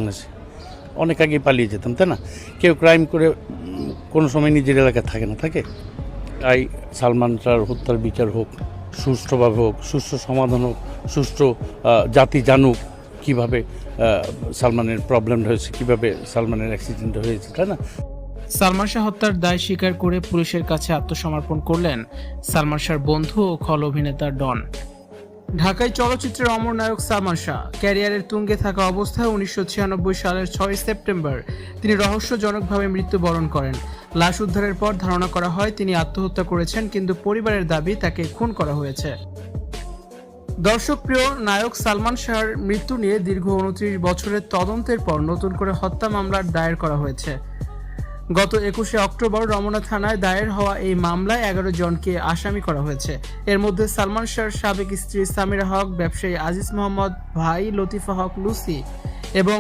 বাংলাদেশে, অনেক আগে পালিয়ে যেতাম, তাই না? কেউ ক্রাইম করে কোনো সময় নিজের এলাকায় থাকে না, থাকে। তাই সালমান শাহর হত্যার বিচার হোক, সুষ্ঠুভাবে হোক, সুষ্ঠু সমাধান হোক, সুষ্ঠু জাতি জানুক কীভাবে সালমানের প্রবলেম হয়েছে, কীভাবে সালমানের অ্যাক্সিডেন্ট হয়েছে, তাই না? সালমান শাহ হত্যার দায় স্বীকার করে পুলিশের কাছে আত্মসমর্পণ করলেন সালমান শাহর বন্ধু ও খল অভিনেতা ডন। ঢাকায় চলচ্চিত্রের অমর নায়ক সালমান শাহ ক্যারিয়ারের তুঙ্গে থাকা অবস্থায় 1996 সালের 6 সেপ্টেম্বর তিনি রহস্যজনকভাবে মৃত্যুবরণ করেন। লাশ উদ্ধারের পর ধারণা করা হয় তিনি আত্মহত্যা করেছেন, কিন্তু পরিবারের দাবি তাকে খুন করা হয়েছে। দর্শকপ্রিয় নায়ক সালমান শাহর মৃত্যু নিয়ে দীর্ঘ 29 বছরের তদন্তের পর নতুন করে হত্যা মামলার দায়ের করা হয়েছে। গত 21শে অক্টোবর রমনা থানায় দায়ের হওয়া এই মামলায় 11 জনকে আসামি করা হয়েছে। এর মধ্যে সালমান শাহর সাবেক স্ত্রী সামিরা হক, ব্যবসায়ী আজিজ মোহাম্মদ, ভাই লতিফা হক লুসি এবং